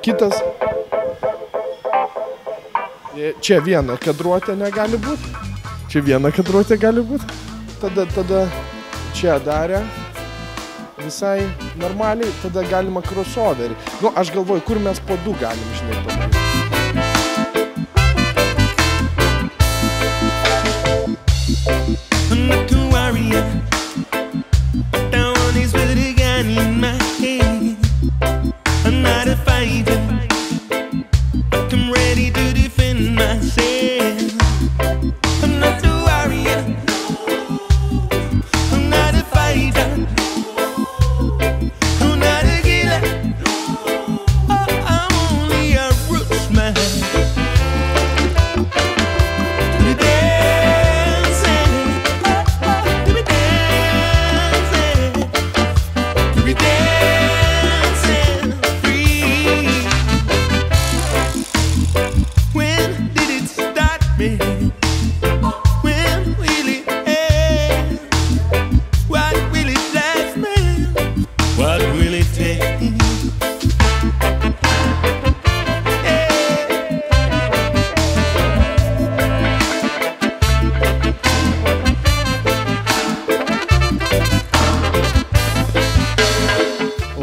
Kitas. Čia viena kadruotė negali būti. Čia viena kadruotė gali būti. Tada čia darė visai normaliai. Tada galima crossoverį. Nu, aš galvoju, kur mes po du galim, žinai, padaryti.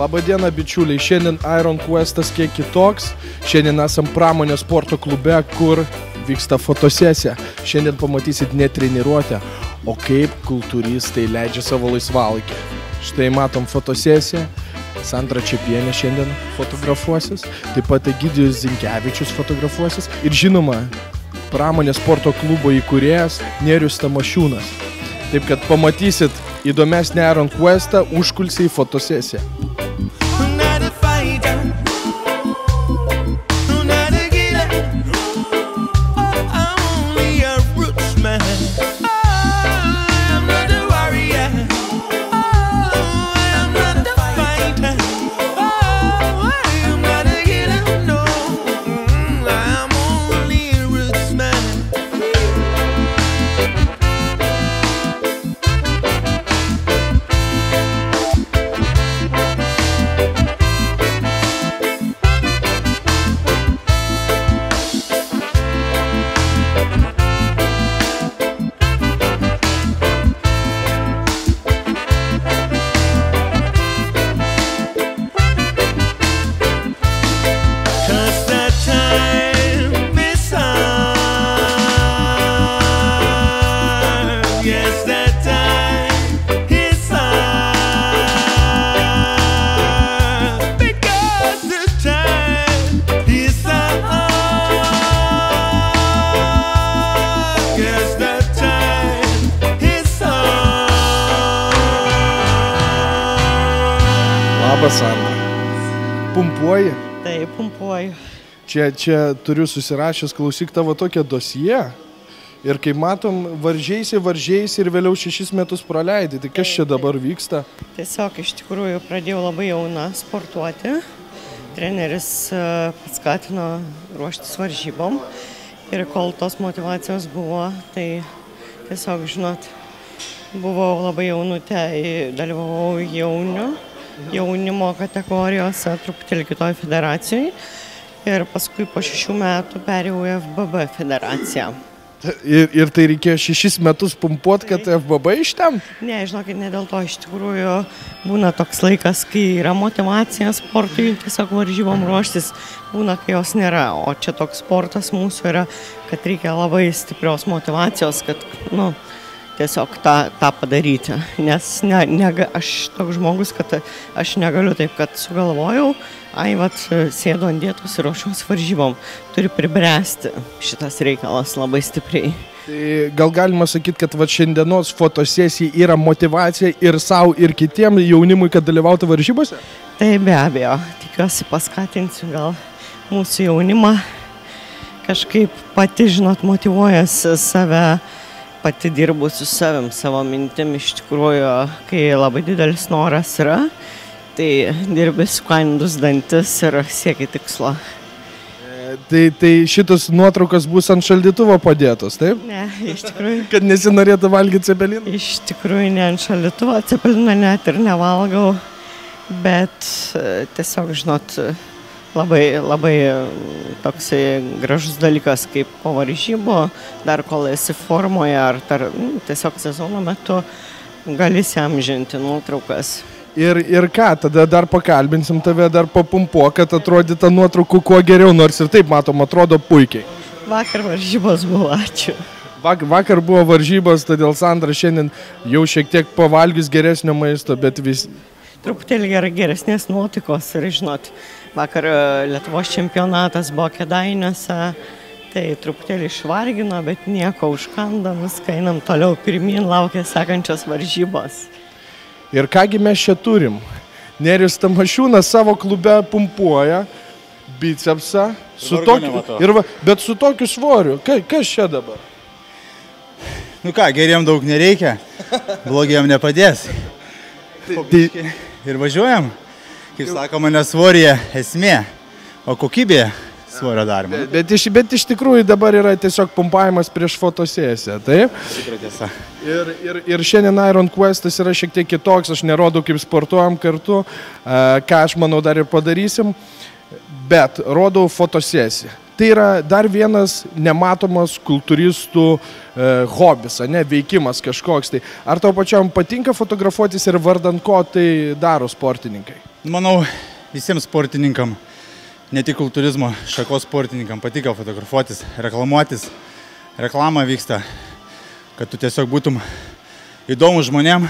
Labadiena, bičiuliai. Šiandien Iron Questas kiek kitoks. Šiandien esam pramonės sporto klube, kur vyksta fotosesija. Šiandien pamatysit ne treniruotę, o kaip kultūristai leidžia savo laisvalaikį. Štai matom fotosesiją. Sandra Čepienė šiandien fotografuosis. Taip pat Egidijus Zinkevičius fotografuosis. Ir žinoma, pramonės sporto klubo įkūrėjas Nerijus Tamošiūnas. Taip kad pamatysit įdomesnį Iron Questą užkulsiai fotosesiją. Labas, Sandra. Pumpuoji? Taip, pumpuoju. Čia turiu susirašęs, klausyk, tavo tokią dosiją. Ir kaip matom, varžeisi ir vėliau 6 metus praleidai. Tai kas čia dabar vyksta? Tiesiog iš tikrųjų pradėjau labai jauna sportuoti. Treneris paskatino ruoštis varžybom. Ir kol tos motyvacijos buvo, tai tiesiog, žinot, buvau labai jaunutė, dalyvavau jaunimo kategorijose, truputėlį kitoj federacijai. Ir paskui po 6 metų perėjau į FBB federaciją. Ir tai reikėjo 6 metus pumpuoti, kad FBB ištem? Ne, žinokit, ne dėl to. Iš tikrųjų būna toks laikas, kai yra motyvacija sportui, tiesiog varžybom ruoštis, būna, kai jos nėra. O čia toks sportas mūsų yra, kad reikia labai stiprios motyvacijos, kad, tiesiog tą padaryti. Nes aš toks žmogus, kad aš negaliu taip, kad sugalvojau, sėdu ant dietos ir ruošiuosi varžybom. Turi pribręsti šitas reikalas labai stipriai. Tai gal galima sakyti, kad šiandienos fotosesija yra motyvacija ir savo, ir kitiem jaunimui, kad dalyvautų varžybose? Tai be abejo. Tikiuosi paskatinsiu gal mūsų jaunimą. Kažkaip pati, motyvuojasi save, pati dirbu su savim, savo mintim. Iš tikrųjų, kai labai didelis noras yra, tai dirbi sukandus dantis ir sieki tikslo. Tai šitos nuotraukas bus ant šaldytuvo padėtos, taip? Ne, iš tikrųjų. Kad nesinorėtų valgyti cepeliną? Iš tikrųjų, ne ant šaldytuvo, cepeliną net ir nevalgau, bet tiesiog, labai toks gražus dalykas, kaip po varžybų, dar kol esi formoje ar tiesiog sezono metu gali įsiamžinti nuotraukas. Ir ką, tada dar pakalbinsim tave, dar papumpuok, kad atrodyta nuotraukų kuo geriau, nors ir taip, matom, atrodo puikiai. Vakar varžybos buvo, ačiū. Vakar buvo varžybos, todėl Sandra šiandien jau šiek tiek pavalgius geresnio maisto, bet vis... Truputėlį geresnės nuotaikos ir, žinot, vakar Lietuvos čempionatas buvo Kėdainiuose, tai truputėlį išvargino, bet nieko, užkandam, viską einam toliau pirmyn, laukia sekančios varžybos. Ir kągi mes čia turim? Nerijus Tamošiūnas savo klube pumpuoja bicepsą, bet su tokiu svoriu. Kas čia dabar? Nu ką, geriem daug nereikia, blogiem nepadės. Ir važiuojam, kaip sakoma, ne svoryje esmė, o kokybė svorio darbo. Bet iš tikrųjų dabar yra tiesiog pumpavimas prieš fotosesiją, taip? Tikrai tiesa. Ir šiandien Iron Questas yra šiek tiek kitoks, aš nerodau, kaip sportuojam kartu, ką aš manau dar ir padarysim, bet rodau fotosesiją. Tai yra dar vienas nematomas kultūristų hobis, veikimas kažkoks. Tai ar tau pačiam patinka fotografuotis ir vardan ko tai daro sportininkai? Manau, visiems sportininkam, ne tik kultūrizmo šakos sportininkam patinka fotografuotis, reklamuotis. Reklama vyksta, kad tu tiesiog būtum įdomus žmonėm.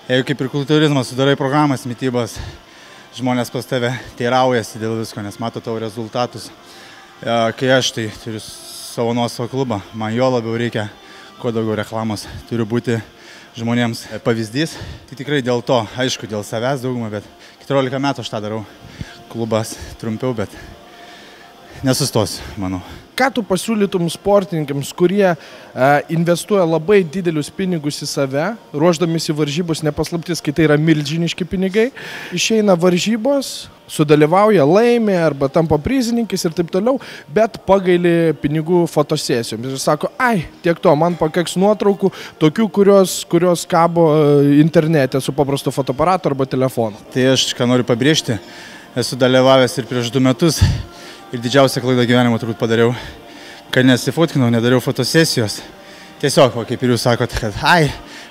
Jeigu kaip ir kultūrizmas sudarai programas, mitybos, žmonės pas tave teiraujasi dėl visko, nes mato tavo rezultatus. Kai aš tai turiu savo nuosavą klubą, man jo labiau reikia, kuo daugiau reklamos. Turiu būti žmonėms pavyzdys. Tai tikrai dėl to, aišku, dėl savęs daugumą, bet 14 metų aš tą darau. Klubas trumpiau, bet nesustosiu, manau. Ką tu pasiūlytum sportininkams, kurie investuoja labai didelius pinigus į save, ruoždamisi varžybos, nepaslaptis, kai tai yra milžiniški pinigai, išeina varžybos, sudalyvauja, laimė arba tampa prizininkais ir taip toliau, bet pagaili pinigų fotosesijoms. Ir sako, tiek to, man pakaks nuotraukų, tokių, kurios kabo internete su paprastu fotoaparatu arba telefonu. Tai aš ką noriu pabrėžti, esu dalyvavęs ir prieš 2 metus. Ir didžiausią klaidą gyvenimo turbūt padariau, kad nesifotkinau, nedariau fotosesijos. Tiesiog, kaip ir jūs sakot, kad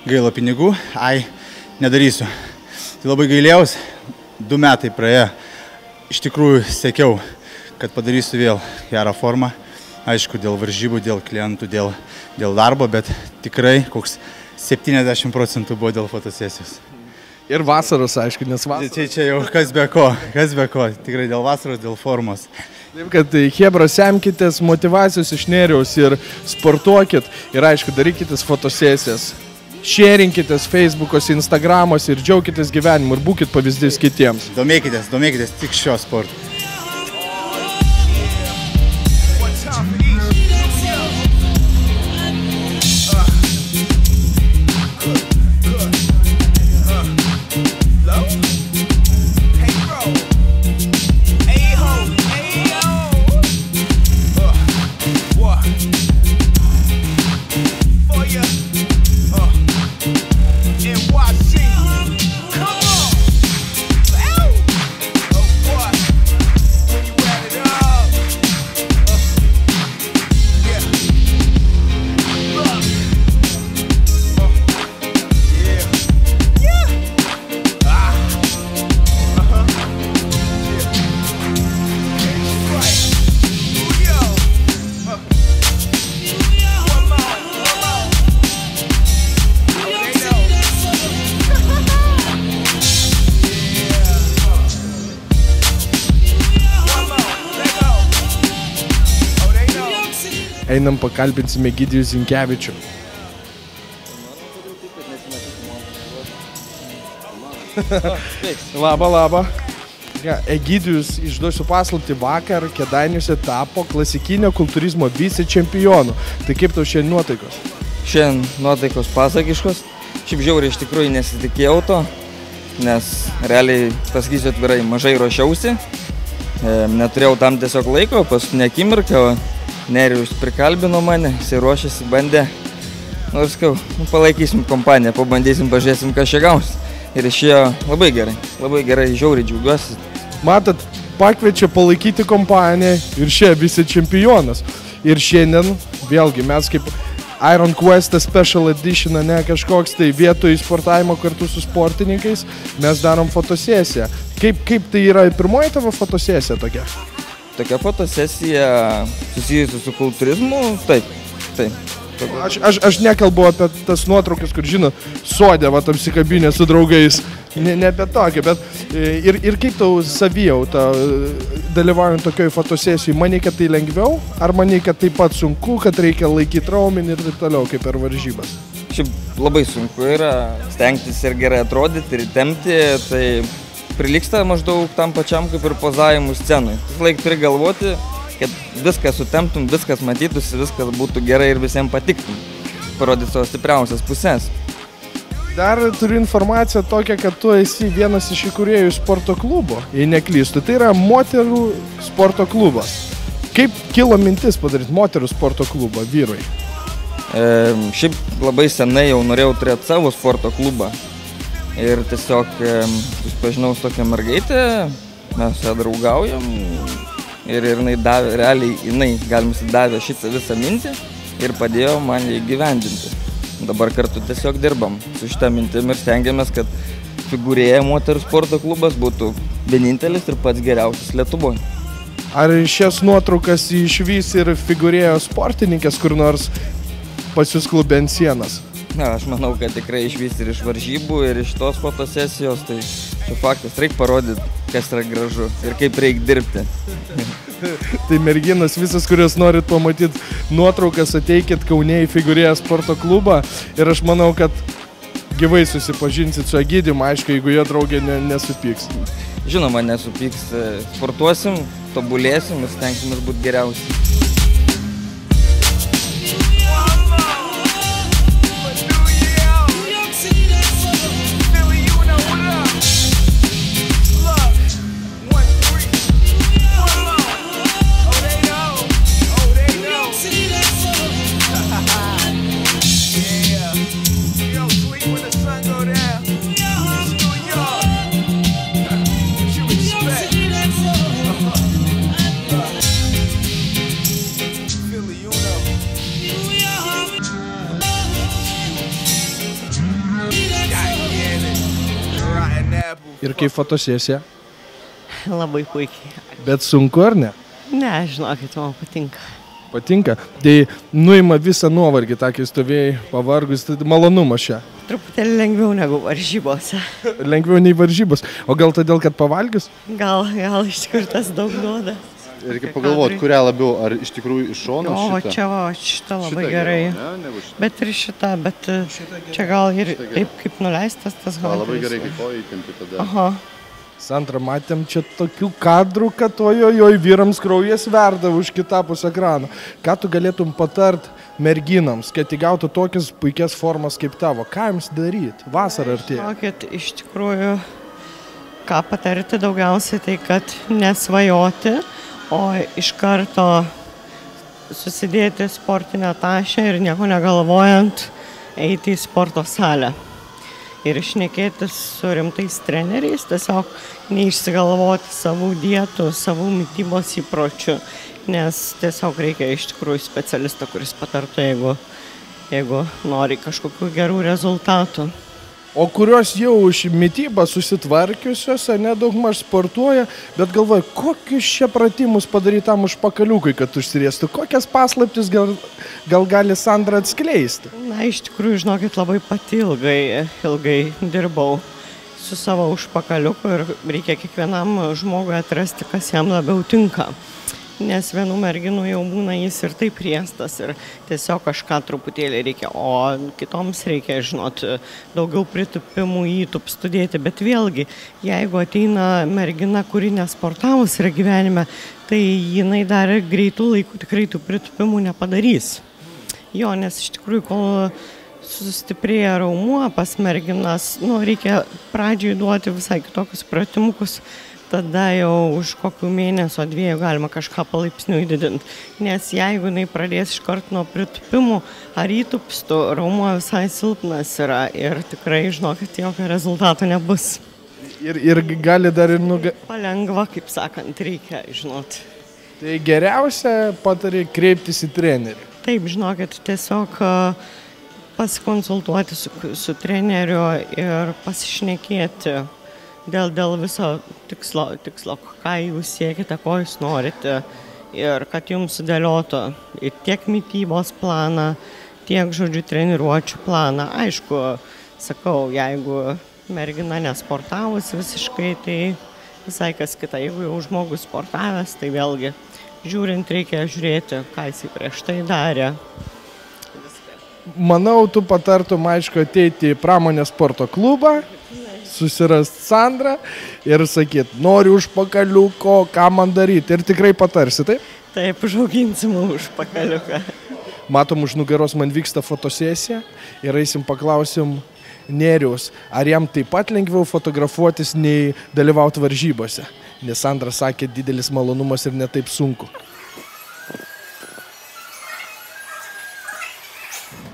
gaila pinigų, nedarysiu. Tai labai gailėjaus, 2 metai praėjo. Iš tikrųjų sekiau, kad padarysiu vėl gerą formą. Aišku, dėl varžybų, dėl klientų, dėl darbo, bet tikrai koks 70% buvo dėl fotosesijos. Ir vasaros, aišku, nes vasaros. Čia jau kas be ko, tikrai dėl vasaros, dėl formos. Taip, kad chebra, semkitės motyvacijos iš Nerijaus ir sportuokit ir aišku, darykitės fotosesijas. Šėrinkitės Facebook'ose, Instagram'ose ir džiaukitės gyvenimu ir būkit pavyzdys kitiems. Domėkitės tik šio sportu. Einam pakalbinsime Egidijų Zinkevičių. Labą. Egidijus, išduosiu paslaptį, vakar Kėdainiuose tapo klasikinio kultūrizmo vicečempionu. Tai kaip tau šiandien nuotaikos? Šiandien nuotaikos pasakiškos. Šiaip žiauriai iš tikrųjų nesitikėjau to, nes realiai, pasakysiu atvirai, mažai ruošiausi. Neturėjau tam tiesiog laiko, paskutinę akimirką, Nerijus prikalbino mane, jisai ruošiasi, bandė. Nors ką, palaikysim kompaniją, pabandysim, pažiūrėsim, kas čia gaus. Ir išėjo labai gerai, žiauriai džiaugiuosi. Matot, pakviečia palaikyti kompaniją ir šia visi čempionas. Ir šiandien, vėlgi, mes kaip Iron Quest Special Edition, ne kažkoks tai vietoj sportavimo kartu su sportininkais, mes darom fotosesiją. Kaip tai yra pirmoji tavo fotosesija tokia? Tokia fotosesija susijusi su kultūrizmu, taip. Aš nekalbu apie tas nuotraukas, kur žinot, sodė, va, apsikabinė su draugais, ne apie tokį, bet ir kaip tau savijauta dalyvaujant tokioj fotosesijai, manai, kad tai lengviau, ar manai, kad taip pat sunku, kad reikia laikyti raumenį ir taip toliau, kaip per varžybas? Šiaip labai sunku yra stengtis ir gerai atrodyti, ir tempti, tai prilyksta maždaug tam pačiam kaip ir pozavimų scenui. Vis laik turi galvoti, kad viską sutemptum, viskas matytųsi, viskas būtų gerai ir visiems patiktum. Parodyti savo stipriausias pusės. Dar turiu informaciją tokią, kad tu esi vienas iš įkūrėjų sporto klubo, jei neklystu. Tai yra moterų sporto klubas. Kaip kilo mintis padaryti moterų sporto klubą vyrui? Šiaip labai senai jau norėjau turėti savo sporto klubą. Ir tiesiog susipažinau su tokia mergaitė, mes ją draugaujam. Ir jinai davė, realiai jinai, galim davė šitą visą mintį ir padėjo man ją įgyvendinti. Dabar kartu tiesiog dirbam su šitą mintim ir stengiamės, kad Figūrėja moterų sporto klubas būtų vienintelis ir pats geriausias Lietuvoje. Ar šias nuotraukas išvys ir Figūrėjo sportininkės kur nors pas jūs klube ant sienas? Na, aš manau, kad tikrai išvys ir iš varžybų, ir iš tos fotosesijos, tai čia faktas, reikia parodyti, kas yra gražu ir kaip reikia dirbti. Tai merginas visas, kurios norit pamatyti nuotraukas, ateikit Kaune į Figūrėją sporto klubą ir aš manau, kad gyvai susipažinsit su Egidijum, aišku, jeigu jo draugė nesupyks. Žinoma, nesupyks, sportuosim, tobulėsim ir stengsimės būti geriausi. Ir kaip fotosesija? Labai puikiai. Bet sunku, ar ne? Ne, žinokit, man patinka. Patinka? Tai nuima visą nuovargį, tą, kai stovėjai pavargus, tai malonumas čia. Truputėlį lengviau negu varžybose. Lengviau nei varžybos. O gal todėl, kad pavalgius? Gal iš tikrųjų tas daug duoda. Reikia pagalvoti, kurią labiau, ar iš tikrųjų iš šono šitą? O, šitą labai gerai. Bet ir šitą, bet čia gal ir taip kaip nuleistas tas gal. Labai gerai, kaip kojai įtempi tada. Aha. Sandra, matėm čia tokių kadrų, kad ojojoj vyrams kraujas verda už kitą pusę ekrano. Ką tu galėtum patart merginams, kad įgautų tokias puikias formas kaip tavo? Ką jums daryti? Vasarą artėja. Žinokit, iš tikrųjų, ką patarti daugiausiai, tai kad nesvajoti, o iš karto susidėti sportinę tašę ir nieko negalvojant eiti į sporto salę. Ir šnekėtis su rimtais treneriais, tiesiog neišsigalvoti savų dietų, savų mitybos įpročių, nes tiesiog reikia iš tikrųjų specialisto, kuris patartų, jeigu nori kažkokių gerų rezultatų. O kurios jau už mitybą susitvarkiusios, nedaugmaž sportuoja, bet galvoja, kokius čia pratimus padaryti tam užpakaliukui, kad užsiriestų, kokias paslaptis gal gali Sandra atskleisti? Na, iš tikrųjų, žinokit, labai pati ilgai dirbau su savo užpakaliuku ir reikia kiekvienam žmogui atrasti, kas jam labiau tinka. Nes vienų merginų jau būna jis ir taip riestas ir tiesiog kažką truputėlį reikia, o kitoms reikia, žinot, daugiau pritupimų įtupstų dėti. Bet vėlgi, jeigu ateina mergina, kuri nesportavus yra gyvenime, tai jinai dar greitų laikų tikrai tų pritupimų nepadarys. Jo, nes iš tikrųjų, kol sustiprėja raumuo pas merginas, reikia pradžiai duoti visai kitokius pratimukus. Tada jau už kokių mėnesio, 2 galima kažką palaipsniui didinti. Nes jeigu jinai pradės iškart nuo pritupimų ar įtupstų, raumuo visai silpnas yra ir tikrai, žinokit, jokio rezultato nebus. Ir gali dar ir Palengva, kaip sakant, reikia, žinot. Tai geriausia patarė kreiptis į trenerį. Taip, žinokit, tiesiog pasikonsultuoti su treneriu ir pasišnekėti dėl viso tikslo, ką jūs siekite, ko jūs norite ir kad jums sudėliotų ir tiek mitybos planą, tiek, žodžiu, treniruočių planą. Aišku, sakau, jeigu mergina nesportavus visiškai, tai visai kas kita. Jeigu jau žmogus sportavęs, tai vėlgi žiūrint reikia žiūrėti, ką jis prieš tai darė. Manau, tu patartum, aišku, ateiti į pramonės sporto klubą, susirast Sandrą ir sakyt, noriu užpakaliuko, ką man daryti. Ir tikrai patarsi, taip? Taip, užauginsim užpakaliuką. Matom, už nugaros man vyksta fotosesija ir eisim paklausim Neriaus, ar jam taip pat lengviau fotografuotis nei dalyvauti varžybose. Nes Sandra sakė, didelis malonumas ir netaip sunku.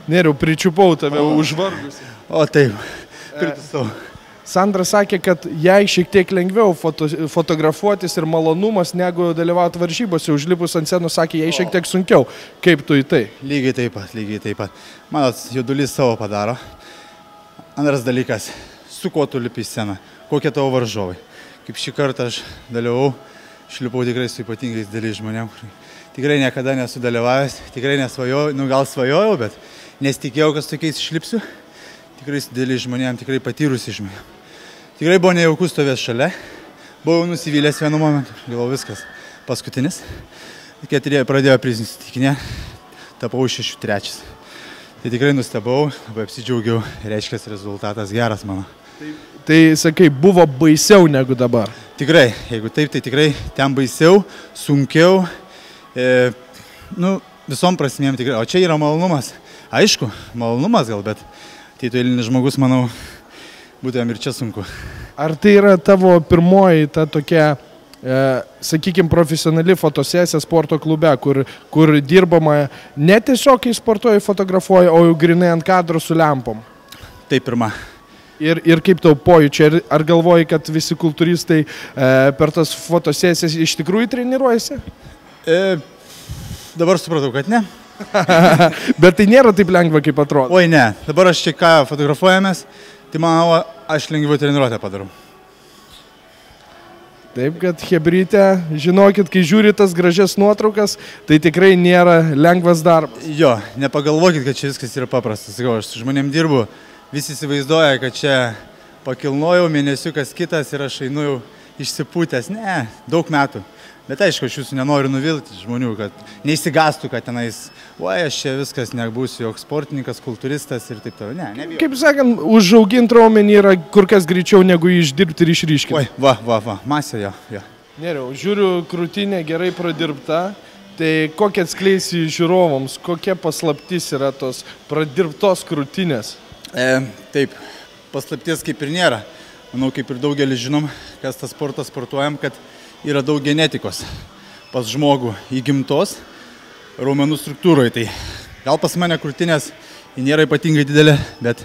Neriau, pričiupau tave užvargus. O taip, pritisau. Sandra sakė, kad jai šiek tiek lengviau fotografuotis ir malonumas negu dalyvauti varžybose. Užlipus ant scenos sakė, jai šiek tiek sunkiau. Kaip tu į tai? Lygiai taip pat. Mano judulys savo padaro. Antras dalykas, su kuo tu lipi į sceną, kokie tavo varžovai. Kaip šį kartą aš dalyvau, išlipau tikrai su ypatingais dėliais žmonėm. Tikrai niekada nesu dalyvavęs, tikrai nesvajojau, gal svajojau, bet nesitikėjau, kad su tokiais išlipsiu. Tikrai su dėliais žmonėm, tikrai patyrusi žmonėm. Tikrai buvo nejaukus stovės šalia, buvau nusivylęs vienu momentu, galvoju viskas, paskutinis. Keturi pradėjo prizinį sutikinę, tapau 6-3. Tai tikrai nustebau, labai apsidžiaugiau, reiškia rezultatas geras mano. Tai, sakai, buvo baisiau negu dabar? Tikrai, jeigu taip, tai tikrai ten baisiau, sunkiau, visom prasmėm tikrai. O čia yra malonumas, aišku, malonumas gal, bet tai tu eilinis žmogus, manau, būtų jam ir čia sunku. Ar tai yra tavo pirmoji ta tokia, sakykime, profesionali fotosesija sporto klube, kur dirbama ne tiesiog, kai sportuoji, fotografuoji, o jau grinai ant kadro su lempom? Tai pirma. Ir kaip tau pojūčiai, ar galvoji, kad visi kultūristai per tas fotosesijas iš tikrųjų treniruojasi? Dabar supratau, kad ne. Bet tai nėra taip lengva, kaip atrodo. Oi ne, dabar aš čia ką fotografuojamės, tai manau, aš lengviau treniruotę padarau. Taip, kad hebrytė, žinokit, kai žiūri tas gražias nuotraukas, tai tikrai nėra lengvas darbas. Jo, nepagalvokit, kad čia viskas yra paprastas. Aš su žmonėm dirbu, visi įsivaizduoja, kad čia pakilnojau mėnesiukas kitas ir aš einu jau išsipūtęs. Ne, daug metų. Bet aišku, aš jūsų nenoriu nuvilti žmonių, kad neįsigastų, kad tenais, aš čia viskas nebūsiu joks sportininkas, kultūristas ir taip toliau. Ne, nebijau. Kaip sakant, užauginti raumenį yra kur kas greičiau negu išdirbti ir išryškinti. Va, masė jo. Neriau, žiūriu, krūtinė gerai pradirbta, tai kokia atskleisi žiūrovams, kokia paslaptis yra tos pradirbtos krūtinės? Taip, paslapties kaip ir nėra. Manau, kaip ir daugelis žinom, kas tą sportą sportuojam, kad yra daug genetikos pas žmogų įgimtos raumenų struktūroje. Tai gal pas mane krūtinės nėra ypatingai didelė, bet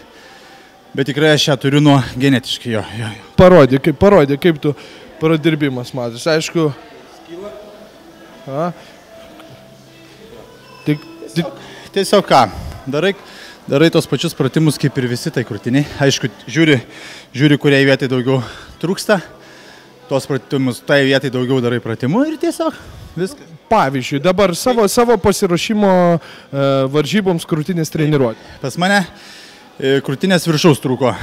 tikrai aš ją turiu nuo genetiškai jo. Parodė, kaip tu pradirbimas matos. Aišku, tiesiog ką, darai tos pačius pratimus kaip ir visi tai krūtiniai. Aišku, žiūri kuriai vietai daugiau trūksta. Tos pratimus, tai vietai daugiau darai pratimų ir tiesiog viskas. Pavyzdžiui, dabar savo pasiruošimo varžyboms krūtinės treniruoti. Pas mane krūtinės viršaus trūko.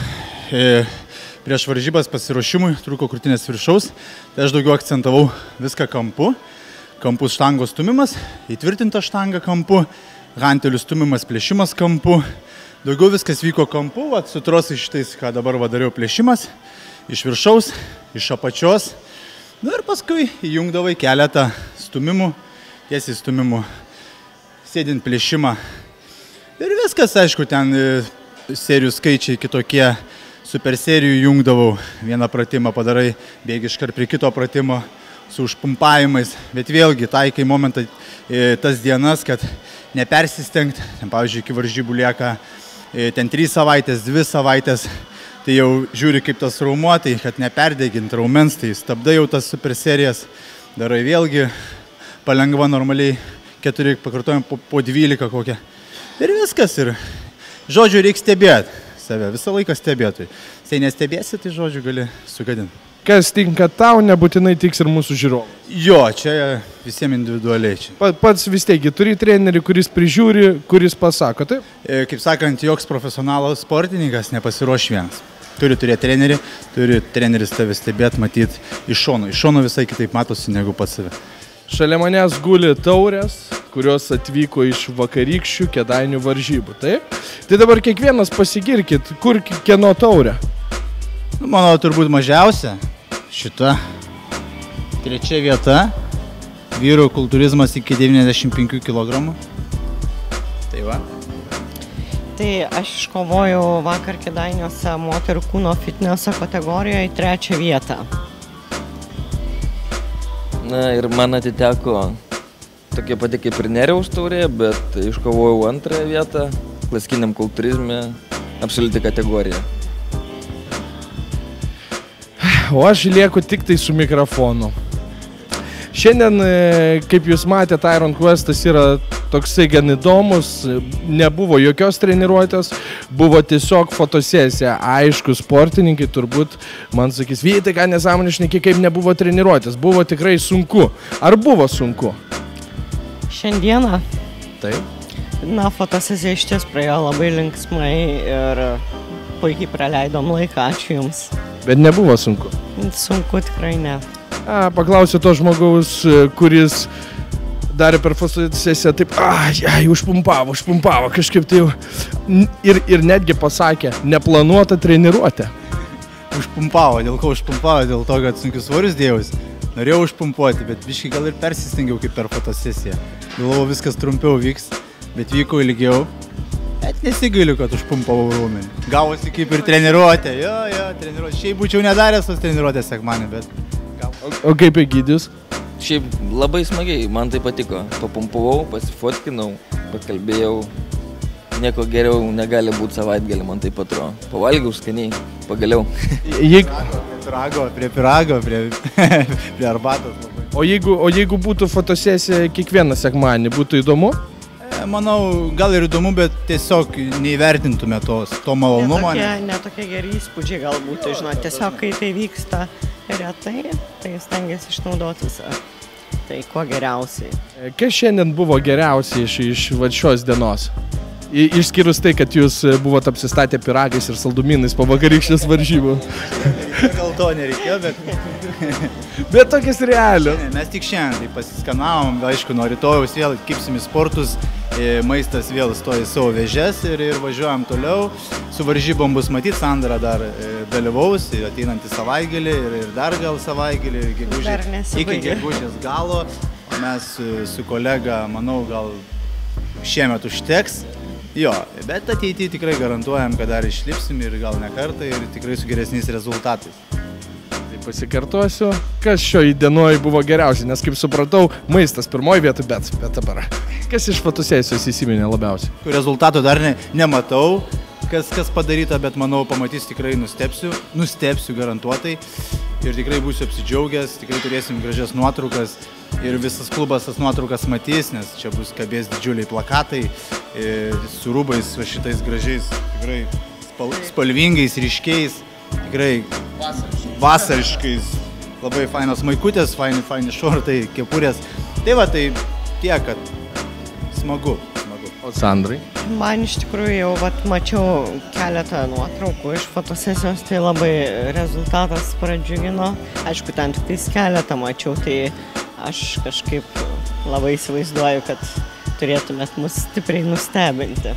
Prieš varžybas pasiruošimui trūko krūtinės viršaus. Tai aš daugiau akcentavau viską kampu. Kampus štangos stumimas, įtvirtinta štanga kampu, hantelių stumimas, plėšimas kampu. Daugiau viskas vyko kampu, su trosais šitais, ką dabar dariau, plėšimas. Iš viršaus, iš apačios. Ir paskui įjungdavai keletą stumimų, tiesiai stumimų, sėdint plėšimą. Ir viskas, aišku, ten serijų skaičiai kitokie, super serijų jungdavau. Vieną pratimą padarai, bėgi iškart prie kito pratimo su užpumpavimais. Bet vėlgi, taikai momentą tas dienas, kad nepersistengti. Pavyzdžiui, iki varžybų lieka ten 3 savaitės, 2 savaitės. tai jau žiūri kaip tas raumuo, tai kad neperdegint raumens, tai stabdai jau tas super serijas, darai vėlgi palengva normaliai 4 pakartojam po 12 kokią. Ir viskas, ir žodžiu reikia stebėti save, visą laiką stebėti. Jei nestebėsi, tai žodžiu gali sugadinti. Kas tinka tau, nebūtinai tiks ir mūsų žiūrovų. Jo, čia visiems individualiai. Pats vis tiek turi trenerį, kuris prižiūri, kuris pasako, taip? Kaip sakant, joks profesionalas sportininkas nepasiruoš vienas. Turi turėti trenerį, turi treneris tave stebėti, matyti iš šono. Iš šono visai kitaip matosi negu pats save. Šalia manęs guli taurės, kurios atvyko iš vakarykščių Kėdainių varžybų, taip? Tai dabar kiekvienas pasigirkit, kur kieno taurė? Manau, turbūt mažiausia šita 3 vieta, vyrų kultūrizmas iki 95 kg. Tai va. Tai aš iškovojau vakar Kėdainiuose moterų kūno fitneso kategorijoje 3 vietą. Na ir man atiteko tokia pati kaip ir Nerijaus taurė, bet iškovojau 2 vietą klasikiniam kultūrizme, absoliuti kategorija. O aš lieku tik tai su mikrofonu. Šiandien, kaip jūs matėte, Iron Questas yra toksai gan įdomus, nebuvo jokios treniruotės, buvo tiesiog fotosesija. Aišku, sportininkai turbūt man sakys, Vytai, ką nesąmoniškai, kaip nebuvo treniruotės, buvo tikrai sunku. Ar buvo sunku? Šiandieną? Taip. Na, fotosesija iš ties praėjo labai linksmai ir puikiai praleidom laiką, ačiū Jums. Bet nebuvo sunku? Sunku tikrai ne. Paklausiu to žmogaus, kuris darė per fotosesiją taip, užpumpavo, kažkaip tai jau. Ir netgi pasakė, neplanuota treniruotė. Užpumpavo, dėl ko užpumpavo? Dėl to, kad sunkius svorius dėjus. Norėjau užpumpuoti, bet biškai gal ir persistengiau kaip per fotosesiją. Galvojau, viskas trumpiau vyks, bet vyko ilgiau. Bet nesigailiu, kad užpumpavau raumenį. Gavosi kaip ir treniruotė. Jo, treniruotė. Šiaip būčiau nedaręs tos treniruotės sekmanį, bet gal. O kaip Egidijus? Šiaip labai smagiai, man tai patiko. Papumpavau, pasifotkinau, pakalbėjau. Nieko geriau negali būti savaitgalį, man taip atrodo. Pavalgiau skaniai, pagaliau. Prie pirago, prie arbatos labai. O jeigu būtų fotosesija kiekvieną sekmanį, būtų įdomu? Manau, gal ir įdomu, bet tiesiog neįvertintume to malonumo. Ne tokie geri įspūdžiai galbūt, žinot, tiesiog kai tai vyksta retai, tai stengiasi išnaudoti visą. Tai kuo geriausiai. Kas šiandien buvo geriausiai iš šios dienos? Išskyrus tai, kad jūs buvot apsistatę piragais ir saldumynais po vakarykštės varžybų. Gal to nereikėjo, bet... Bet tokias realios. Mes tik šiandien tai pasiskanavom, aišku, nuo rytojaus vėl kipsim į sportus, maistas vėl stoja į savo vėžes ir važiuojam toliau. Su varžybom bus matyti, Sandra dar dalyvaus, ateinantį savaitgalį ir dar gal savaitgalį, iki gegužės galo. Mes su kolega, manau, gal šiemet užteks. Jo, bet ateityje tikrai garantuojam, kad dar išlipsim ir gal ne kartą ir tikrai su geresniais rezultatais. Tai pasikartosiu, kas šioj dienoj buvo geriausiai, nes kaip supratau, maistas pirmoji vieta, bet dabar. Kas iš fotosesijos įsiminė labiausiai? Rezultato dar nematau, kas padaryta, bet manau pamatysiu, tikrai nustebsiu garantuotai ir tikrai būsiu apsidžiaugęs, tikrai turėsim gražias nuotraukas. Ir visas klubas tas nuotraukas matys, nes čia bus kabės didžiuliai plakatai su rūbais šitais gražiais, tikrai spalvingais, ryškiais, tikrai vasariškais, labai fainos maikutės, faini šortai, kepurės. Tai va, tai tiek, kad smagu. O Sandrai? Man iš tikrųjų jau mačiau keletą nuotraukų iš fotosesijos, tai labai rezultatas pradžiugino. Aišku, ten tik tais keletą mačiau, tai aš kažkaip labai įsivaizduoju, kad turėtumėt mus stipriai nustebinti.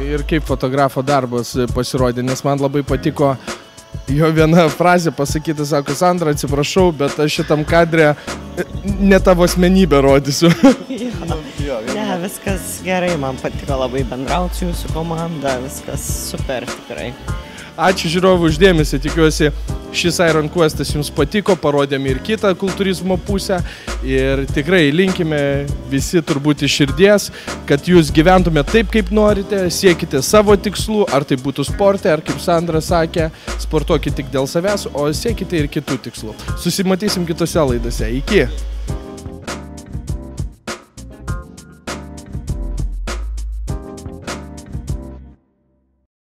Ir kaip fotografo darbas pasirodė, nes man labai patiko jo viena frazė pasakyta, sako, Sandra, atsiprašau, bet aš šitam kadre ne tavo asmenybę rodysiu. Ne, viskas gerai, man patiko labai bendrauti su jūsų komanda, viskas super tikrai. Ačiū žiūrovų uždėmesį, tikiuosi šis Iron Questas jums patiko, parodėme ir kitą kultūrizmo pusę ir tikrai linkime visi turbūt iš širdies, kad jūs gyventumėte taip, kaip norite, siekite savo tikslų, ar tai būtų sporte, ar kaip Sandra sakė, sportuokite tik dėl savęs, o siekite ir kitų tikslų. Susimatysim kitose laidose. Iki!